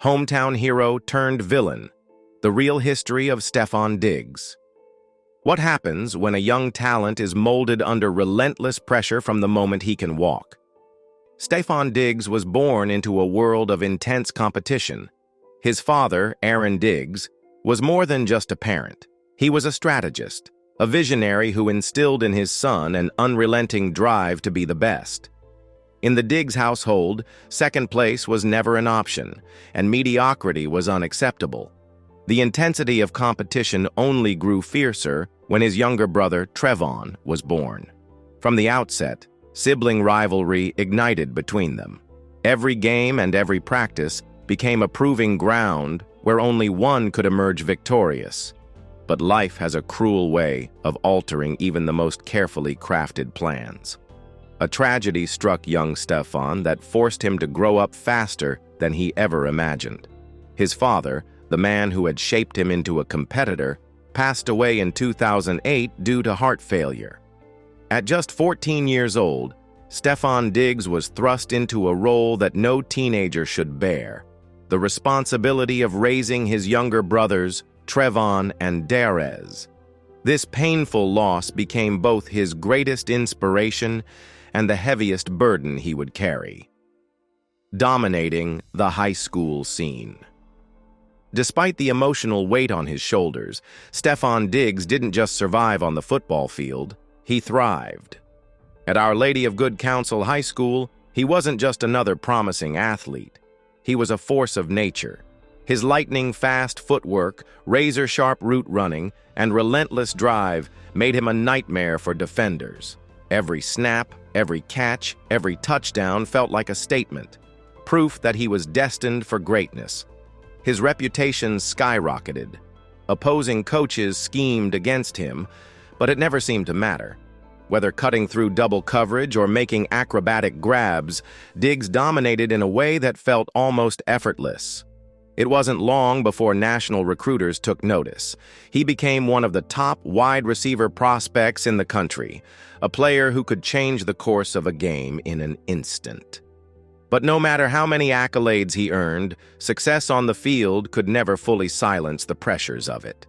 hometown hero turned villain, the real history of Stefon Diggs. What happens when a young talent is molded under relentless pressure from the moment he can walk? Stefon Diggs was born into a world of intense competition. His father, Aaron Diggs, was more than just a parent. He was a strategist, a visionary who instilled in his son an unrelenting drive to be the best. In the Diggs household, second place was never an option, and mediocrity was unacceptable. The intensity of competition only grew fiercer when his younger brother, Stefon, was born. From the outset, sibling rivalry ignited between them. Every game and every practice became a proving ground where only one could emerge victorious. But life has a cruel way of altering even the most carefully crafted plans. A tragedy struck young Stefon that forced him to grow up faster than he ever imagined. His father, the man who had shaped him into a competitor, passed away in 2008 due to heart failure. At just 14 years old, Stefon Diggs was thrust into a role that no teenager should bear: the responsibility of raising his younger brothers, Stefon and Darius. This painful loss became both his greatest inspiration and the heaviest burden he would carry. Dominating the high school scene. Despite the emotional weight on his shoulders, Stefon Diggs didn't just survive on the football field, he thrived. At Our Lady of Good Counsel High School, he wasn't just another promising athlete. He was a force of nature. His lightning-fast footwork, razor-sharp route running, and relentless drive made him a nightmare for defenders. Every snap, every catch, every touchdown felt like a statement, proof that he was destined for greatness. His reputation skyrocketed. Opposing coaches schemed against him, but it never seemed to matter. Whether cutting through double coverage or making acrobatic grabs, Diggs dominated in a way that felt almost effortless. It wasn't long before national recruiters took notice. He became one of the top wide receiver prospects in the country, a player who could change the course of a game in an instant. But no matter how many accolades he earned, success on the field could never fully silence the pressures of it.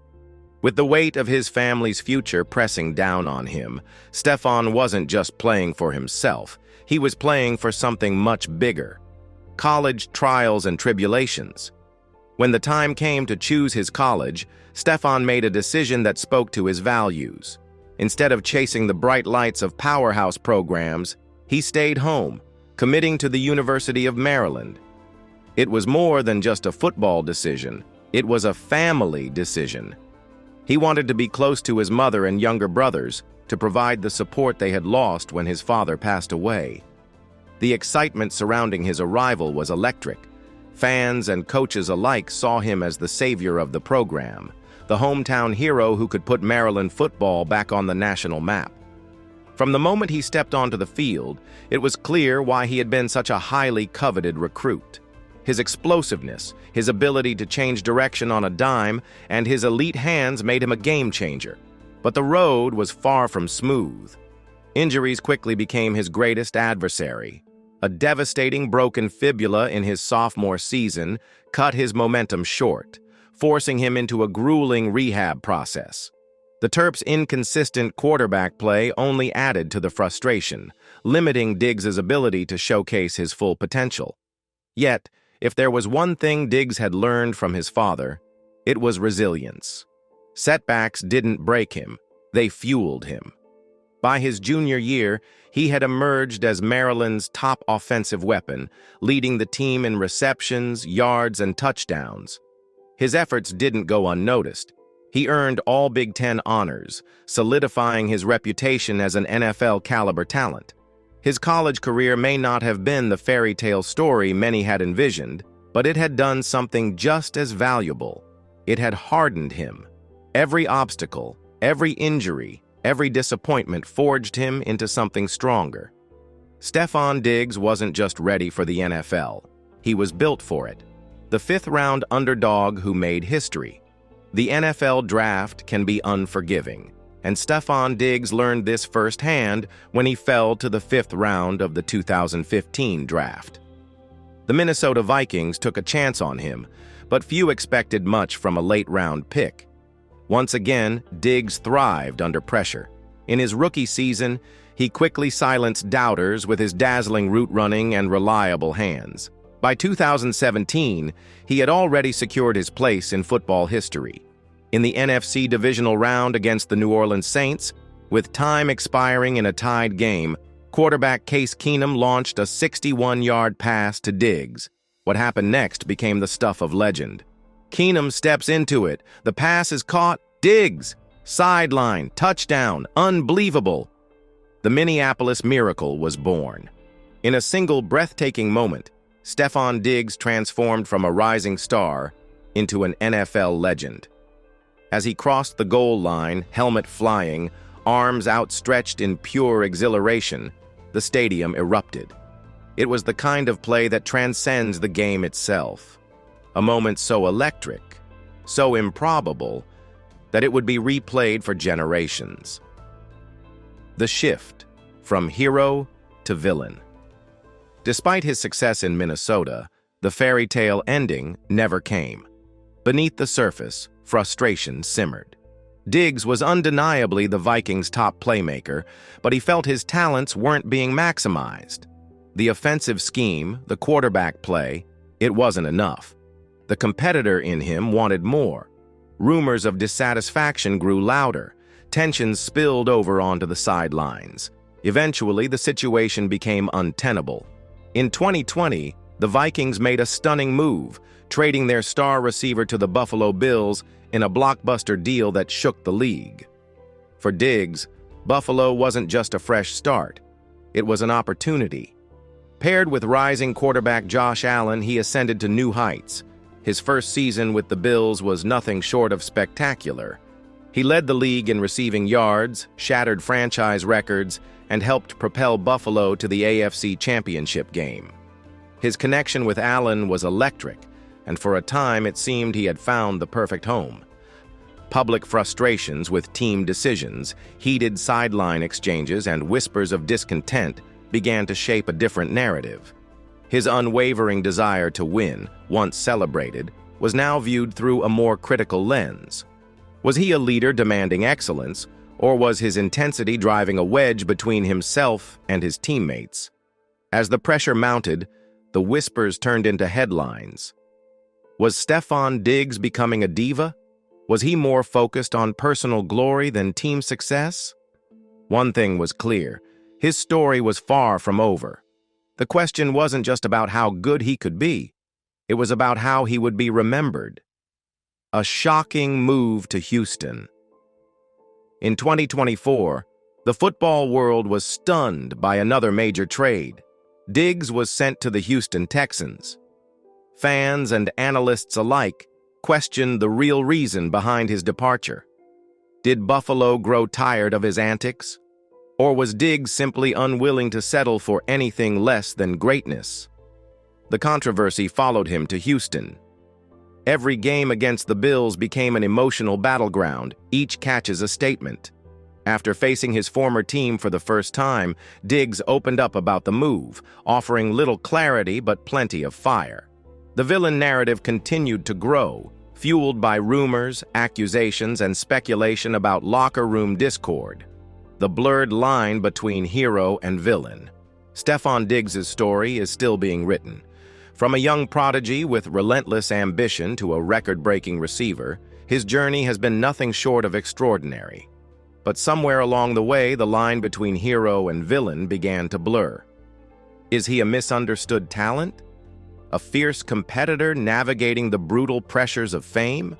With the weight of his family's future pressing down on him, Stefon wasn't just playing for himself. He was playing for something much bigger: college trials and tribulations. When the time came to choose his college, Stefon made a decision that spoke to his values. Instead of chasing the bright lights of powerhouse programs, he stayed home, committing to the University of Maryland. It was more than just a football decision. It was a family decision. He wanted to be close to his mother and younger brothers, to provide the support they had lost when his father passed away. The excitement surrounding his arrival was electric. Fans and coaches alike saw him as the savior of the program, the hometown hero who could put Maryland football back on the national map. From the moment he stepped onto the field, it was clear why he had been such a highly coveted recruit. His explosiveness, his ability to change direction on a dime, and his elite hands made him a game-changer. But the road was far from smooth. Injuries quickly became his greatest adversary. A devastating broken fibula in his sophomore season cut his momentum short, forcing him into a grueling rehab process. The Terps' inconsistent quarterback play only added to the frustration, limiting Diggs' ability to showcase his full potential. Yet, if there was one thing Diggs had learned from his father, it was resilience. Setbacks didn't break him, they fueled him. By his junior year, he had emerged as Maryland's top offensive weapon, leading the team in receptions, yards, and touchdowns. His efforts didn't go unnoticed. He earned all Big Ten honors, solidifying his reputation as an NFL-caliber talent. His college career may not have been the fairy tale story many had envisioned, but it had done something just as valuable. It had hardened him. Every obstacle, every injury, every disappointment forged him into something stronger. Stefon Diggs wasn't just ready for the NFL. He was built for it. The fifth-round underdog who made history. The NFL draft can be unforgiving, and Stefon Diggs learned this firsthand when he fell to the fifth round of the 2015 draft. The The Minnesota Vikings took a chance on him, but few expected much from a late-round pick. Once again, Diggs thrived under pressure. In his rookie season, he quickly silenced doubters with his dazzling route running and reliable hands. By 2017, he had already secured his place in football history. In the NFC divisional round against the New Orleans Saints, with time expiring in a tied game, quarterback Case Keenum launched a 61-yard pass to Diggs. What happened next became the stuff of legend. Keenum steps into it. The pass is caught. Diggs! Sideline, touchdown, unbelievable. The Minneapolis Miracle was born. In a single breathtaking moment, Stefon Diggs transformed from a rising star into an NFL legend. As he crossed the goal line, helmet flying, arms outstretched in pure exhilaration, the stadium erupted. It was the kind of play that transcends the game itself. A moment so electric, so improbable, that it would be replayed for generations. The shift from hero to villain. Despite his success in Minnesota, the fairy tale ending never came. Beneath the surface, frustration simmered. Diggs was undeniably the Vikings' top playmaker, but he felt his talents weren't being maximized. The offensive scheme, the quarterback play, it wasn't enough. The competitor in him wanted more. Rumors of dissatisfaction grew louder. Tensions spilled over onto the sidelines. Eventually, the situation became untenable. In 2020, the Vikings made a stunning move, trading their star receiver to the Buffalo Bills in a blockbuster deal that shook the league. For Diggs, Buffalo wasn't just a fresh start. It was an opportunity. Paired with rising quarterback Josh Allen, he ascended to new heights. His first season with the Bills was nothing short of spectacular. He led the league in receiving yards, shattered franchise records, and helped propel Buffalo to the AFC Championship game. His connection with Allen was electric, and for a time it seemed he had found the perfect home. Public frustrations with team decisions, heated sideline exchanges, and whispers of discontent began to shape a different narrative. His unwavering desire to win, once celebrated, was now viewed through a more critical lens. Was he a leader demanding excellence, or was his intensity driving a wedge between himself and his teammates? As the pressure mounted, the whispers turned into headlines. Was Stefon Diggs becoming a diva? Was he more focused on personal glory than team success? One thing was clear: his story was far from over. The question wasn't just about how good he could be. It was about how he would be remembered. A shocking move to Houston. In 2024, the football world was stunned by another major trade. Diggs was sent to the Houston Texans. Fans and analysts alike questioned the real reason behind his departure. Did Buffalo grow tired of his antics? Or was Diggs simply unwilling to settle for anything less than greatness? The controversy followed him to Houston. Every game against the Bills became an emotional battleground, each catch as a statement. After facing his former team for the first time, Diggs opened up about the move, offering little clarity but plenty of fire. The villain narrative continued to grow, fueled by rumors, accusations, and speculation about locker room discord. The blurred line between hero and villain. Stefon Diggs' story is still being written. From a young prodigy with relentless ambition to a record-breaking receiver, his journey has been nothing short of extraordinary. But somewhere along the way, the line between hero and villain began to blur. Is he a misunderstood talent? A fierce competitor navigating the brutal pressures of fame?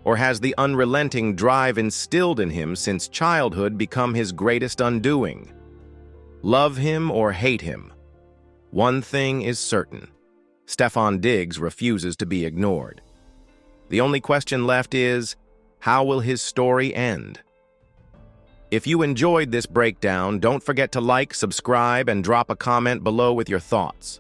Or has the unrelenting drive instilled in him since childhood become his greatest undoing? Love him or hate him, one thing is certain: Stefon Diggs refuses to be ignored. The only question left is, how will his story end? If you enjoyed this breakdown, don't forget to like, subscribe, and drop a comment below with your thoughts.